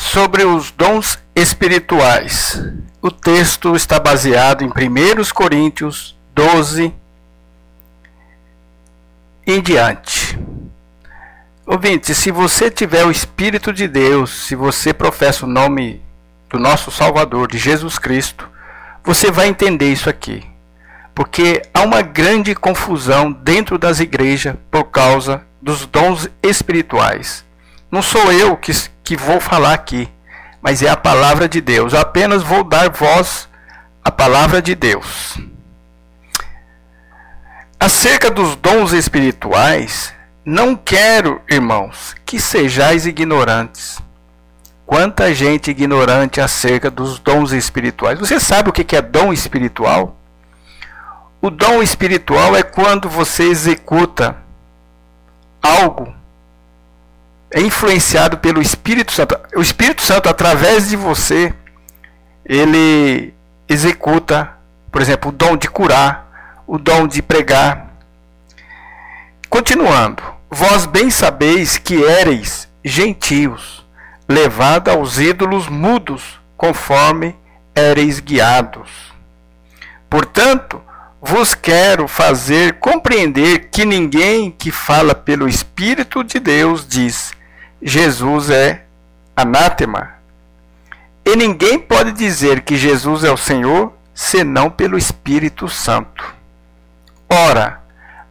sobre os dons espirituais. O texto está baseado em 1 Coríntios 12 em diante. Ouvinte, se você tiver o Espírito de Deus, se você professa o nome do nosso Salvador, de Jesus Cristo, você vai entender isso aqui. Porque há uma grande confusão dentro das igrejas por causa dos dons espirituais. Não sou eu que vou falar aqui, mas é a palavra de Deus. Eu apenas vou dar voz à palavra de Deus. Acerca dos dons espirituais, não quero, irmãos, que sejais ignorantes. Quanta gente ignorante acerca dos dons espirituais. Você sabe o que é dom espiritual? O dom espiritual é quando você executa algo, é influenciado pelo Espírito Santo. O Espírito Santo, através de você, ele executa, por exemplo, o dom de curar, o dom de pregar. Continuando, vós bem sabeis que éreis gentios, levado aos ídolos mudos, conforme éreis guiados. Portanto, vos quero fazer compreender que ninguém que fala pelo Espírito de Deus diz: Jesus é anátema. E ninguém pode dizer que Jesus é o Senhor, senão pelo Espírito Santo. Ora,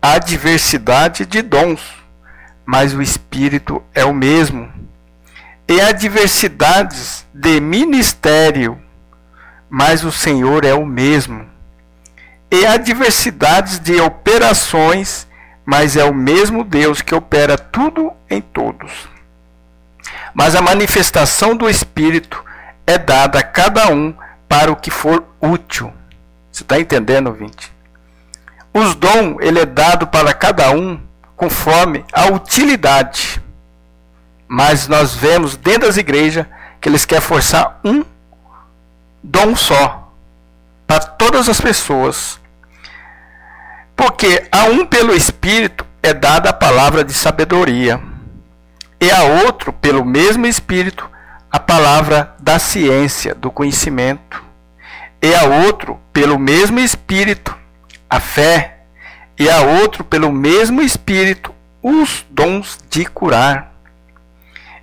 há diversidade de dons, mas o Espírito é o mesmo. E há diversidades de ministério, mas o Senhor é o mesmo. E há diversidades de operações, mas é o mesmo Deus que opera tudo em todos. Mas a manifestação do Espírito é dada a cada um para o que for útil. Você está entendendo, ouvinte? Os dons, ele é dado para cada um conforme a utilidade. Mas nós vemos dentro das igrejas que eles querem forçar um dom só para todas as pessoas. Porque a um pelo Espírito é dada a palavra de sabedoria, e a outro pelo mesmo Espírito a palavra da ciência, do conhecimento, e a outro pelo mesmo Espírito a fé, e a outro pelo mesmo Espírito os dons de curar,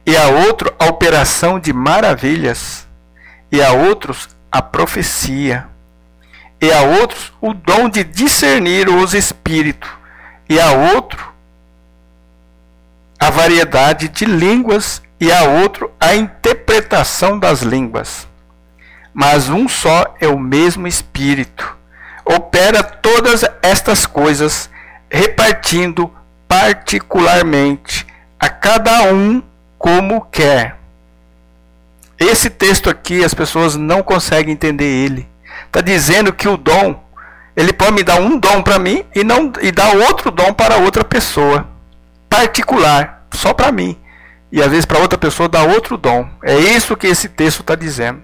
e a outro a operação de maravilhas, e a outros a profecia, e a outros o dom de discernir os espíritos, e a outro a variedade de línguas, e a outro a interpretação das línguas. Mas um só é o mesmo Espírito, opera todas estas coisas, repartindo particularmente a cada um como quer. Esse texto aqui as pessoas não conseguem entender ele. Está dizendo que o dom, ele pode me dar um dom para mim e dar outro dom para outra pessoa. Particular, só para mim. E às vezes para outra pessoa dá outro dom. É isso que esse texto está dizendo.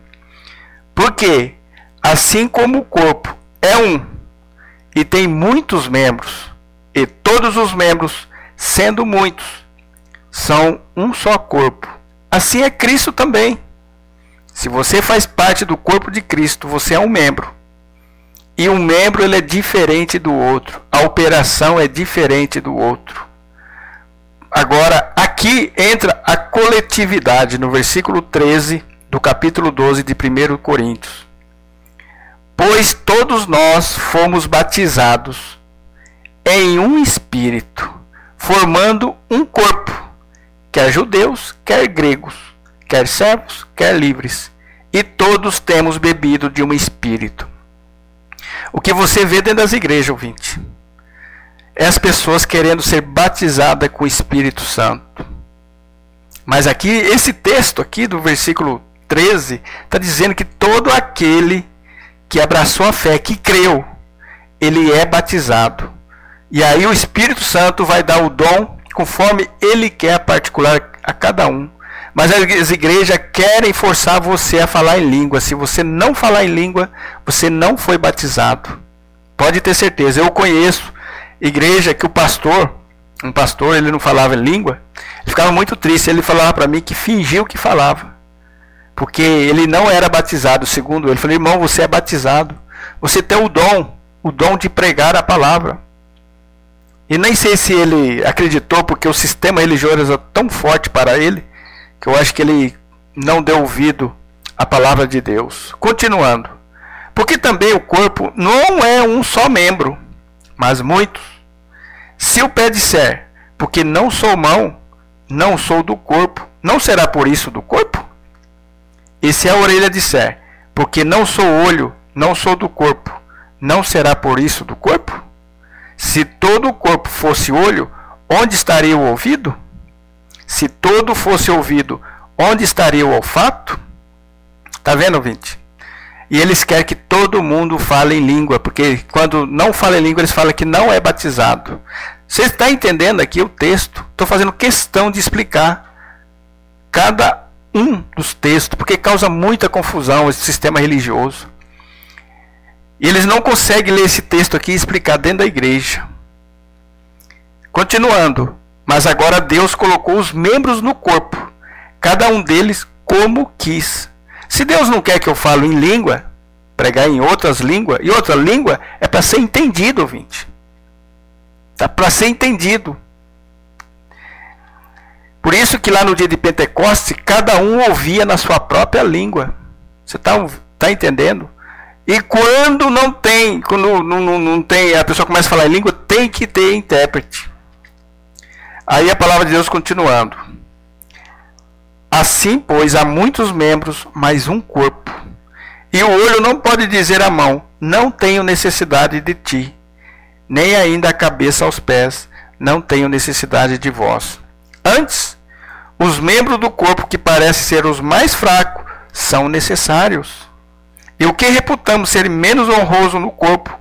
Porque, assim como o corpo é um, e tem muitos membros, e todos os membros, sendo muitos, são um só corpo. Assim é Cristo também. Se você faz parte do corpo de Cristo, você é um membro. E um membro ele é diferente do outro. A operação é diferente do outro. Agora, aqui entra a coletividade, no versículo 13 do capítulo 12 de 1 Coríntios. Pois todos nós fomos batizados em um Espírito, formando um corpo, quer judeus, quer gregos, quer servos, quer livres, e todos temos bebido de um Espírito. O que você vê dentro das igrejas, ouvinte, é as pessoas querendo ser batizadas com o Espírito Santo. Mas aqui, esse texto aqui do versículo 13, está dizendo que todo aquele que abraçou a fé, que creu, ele é batizado. E aí o Espírito Santo vai dar o dom conforme ele quer particular a cada um. Mas as igrejas querem forçar você a falar em língua. Se você não falar em língua, você não foi batizado. Pode ter certeza. Eu conheço igreja que um pastor, ele não falava em língua. Ele ficava muito triste. Ele falava para mim que fingiu que falava. porque ele não era batizado, segundo ele. Eu falei, irmão, você é batizado. Você tem o dom de pregar a palavra. E nem sei se ele acreditou, porque o sistema religioso era tão forte para ele, que eu acho que ele não deu ouvido à palavra de Deus. Continuando. Porque também o corpo não é um só membro, mas muitos. Se o pé disser, porque não sou mão, não sou do corpo, não será por isso do corpo? E se a orelha disser, porque não sou olho, não sou do corpo, não será por isso do corpo? Se todo o corpo fosse olho, onde estaria o ouvido? Se todo fosse ouvido, onde estaria o olfato? Está vendo, ouvinte? E eles querem que todo mundo fale em língua, porque quando não fala em língua, eles falam que não é batizado. Você está entendendo aqui o texto? Estou fazendo questão de explicar cada um dos textos, porque causa muita confusão esse sistema religioso. E eles não conseguem ler esse texto aqui e explicar dentro da igreja. Continuando. Mas agora Deus colocou os membros no corpo, cada um deles como quis. Se Deus não quer que eu fale em língua, pregar em outras línguas, e outra língua é para ser entendido, ouvinte. Está para ser entendido. Por isso que lá no dia de Pentecostes, cada um ouvia na sua própria língua. Você está entendendo? E quando não tem, a pessoa começa a falar em língua, tem que ter intérprete. Aí a palavra de Deus continuando. Assim, pois, há muitos membros, mas um corpo. E o olho não pode dizer à mão, não tenho necessidade de ti. Nem ainda a cabeça aos pés, não tenho necessidade de vós. Antes, os membros do corpo que parecem ser os mais fracos, são necessários. E o que reputamos ser menos honroso no corpo,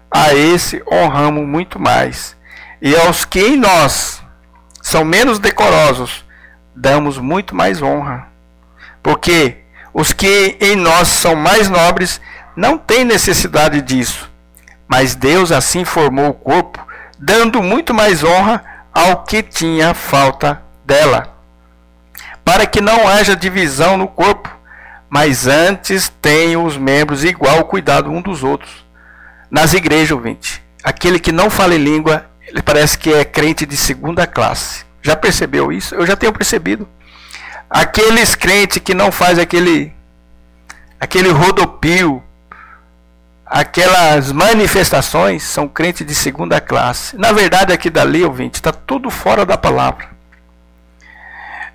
a esse honramos muito mais. E aos que em nós são menos decorosos, damos muito mais honra. Porque os que em nós são mais nobres não têm necessidade disso. Mas Deus assim formou o corpo, dando muito mais honra ao que tinha falta dela. Para que não haja divisão no corpo, mas antes tenham os membros igual cuidado um dos outros. Nas igrejas, ouvinte, aquele que não fala em língua, ele parece que é crente de segunda classe. Já percebeu isso? Eu já tenho percebido. Aqueles crentes que não faz aquele rodopio, aquelas manifestações, são crentes de segunda classe. Na verdade, aqui dali, ouvinte, está tudo fora da palavra.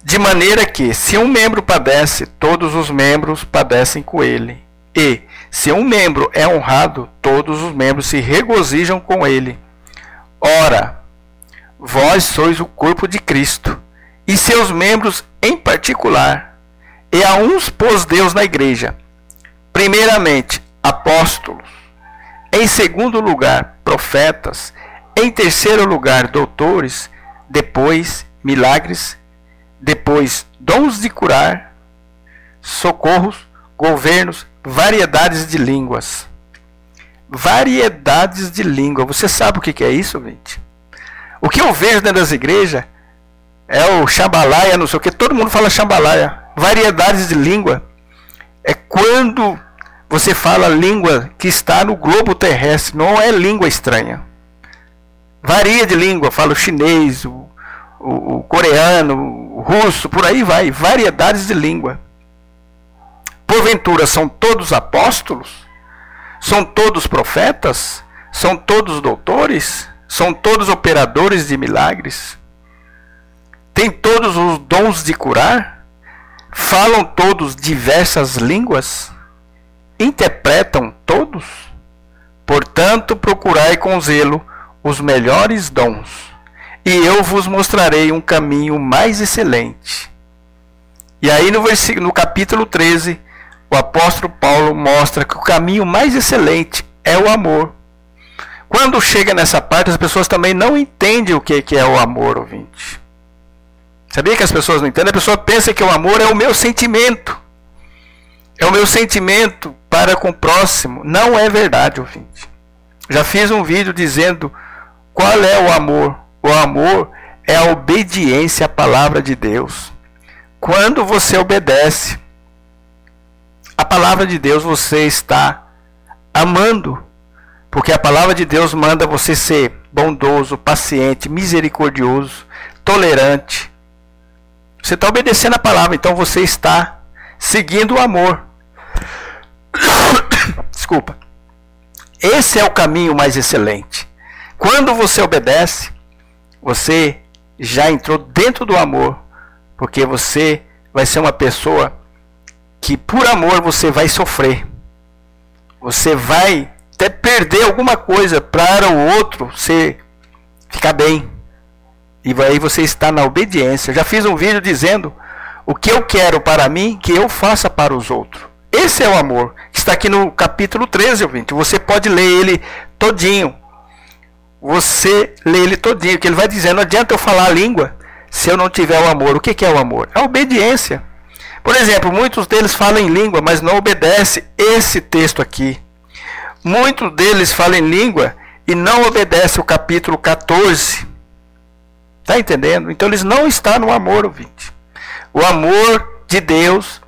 De maneira que, se um membro padece, todos os membros padecem com ele. E, se um membro é honrado, todos os membros se regozijam com ele. Ora, vós sois o corpo de Cristo, e seus membros em particular. E a uns pôs Deus na igreja. Primeiramente, apóstolos. Em segundo lugar, profetas. Em terceiro lugar, doutores. Depois, milagres. Depois, dons de curar, socorros, governos, variedades de línguas. Variedades de língua. Você sabe o que é isso, gente? O que eu vejo dentro das igrejas é o xambalaia, não sei o que. Todo mundo fala xambalaia. Variedades de língua. É quando você fala língua que está no globo terrestre. Não é língua estranha. Varia de língua. Fala o chinês, o coreano, o russo, por aí vai, variedades de língua. Porventura são todos apóstolos? São todos profetas? São todos doutores? São todos operadores de milagres? Têm todos os dons de curar? Falam todos diversas línguas? Interpretam todos? Portanto, procurai com zelo os melhores dons, e eu vos mostrarei um caminho mais excelente. E aí no capítulo 13, o apóstolo Paulo mostra que o caminho mais excelente é o amor. Quando chega nessa parte, as pessoas também não entendem o que é o amor, ouvinte. Sabia que as pessoas não entendem? A pessoa pensa que o amor é o meu sentimento. É o meu sentimento para com o próximo. Não é verdade, ouvinte. Já fiz um vídeo dizendo qual é o amor. O amor é a obediência à palavra de Deus. Quando você obedece, a palavra de Deus você está amando. Porque a palavra de Deus manda você ser bondoso, paciente, misericordioso, tolerante. Você está obedecendo a palavra, então você está seguindo o amor. Desculpa. Esse é o caminho mais excelente. Quando você obedece, você já entrou dentro do amor, porque você vai ser uma pessoa que por amor você vai sofrer. Você vai até perder alguma coisa para o outro você ficar bem. E aí você está na obediência. Eu já fiz um vídeo dizendo o que eu quero para mim, que eu faça para os outros. Esse é o amor. Está aqui no capítulo 13, ouvinte. Você pode ler ele todinho. Você lê ele todinho, que ele vai dizendo, não adianta eu falar a língua se eu não tiver o amor. O que é o amor? É a obediência. Por exemplo, muitos deles falam em língua, mas não obedecem esse texto aqui. Muitos deles falam em língua e não obedecem o capítulo 14. Está entendendo? Então eles não estão no amor, ouvinte. O amor de Deus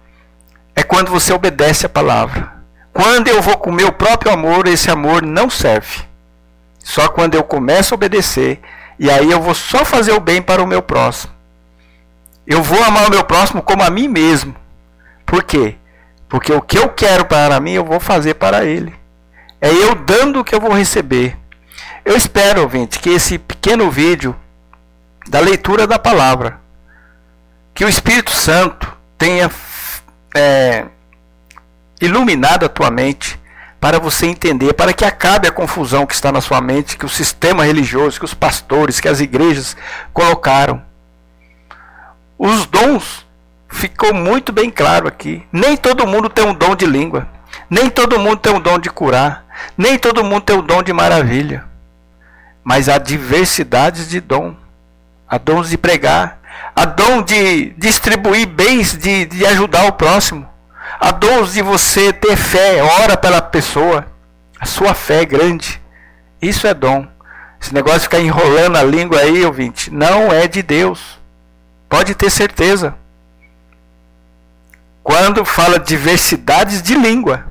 é quando você obedece a palavra. Quando eu vou com o meu próprio amor, esse amor não serve. Só quando eu começo a obedecer, e aí eu vou só fazer o bem para o meu próximo. Eu vou amar o meu próximo como a mim mesmo. Por quê? Porque o que eu quero para mim, eu vou fazer para ele. É eu dando o que eu vou receber. Eu espero, ouvinte, que esse pequeno vídeo da leitura da palavra, que o Espírito Santo tenha iluminado a tua mente, para você entender, para que acabe a confusão que está na sua mente, que o sistema religioso, que os pastores, que as igrejas colocaram. Os dons, ficou muito bem claro aqui. Nem todo mundo tem um dom de língua. Nem todo mundo tem um dom de curar. Nem todo mundo tem um dom de maravilha. Mas há diversidades de dom. Há dons de pregar. Há dom de distribuir bens, de ajudar o próximo. Há dons de você ter fé, ora pela pessoa. A sua fé é grande. Isso é dom. Esse negócio de ficar enrolando a língua aí, ouvinte, não é de Deus. Pode ter certeza. Quando fala diversidades de língua,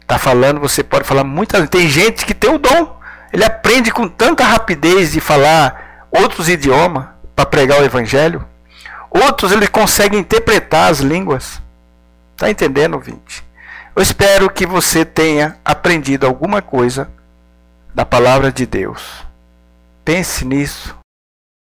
está falando, você pode falar muitas. Tem gente que tem o dom. Ele aprende com tanta rapidez de falar outros idiomas para pregar o evangelho. Outros ele consegue interpretar as línguas. Está entendendo, ouvinte? Eu espero que você tenha aprendido alguma coisa da palavra de Deus. Pense nisso.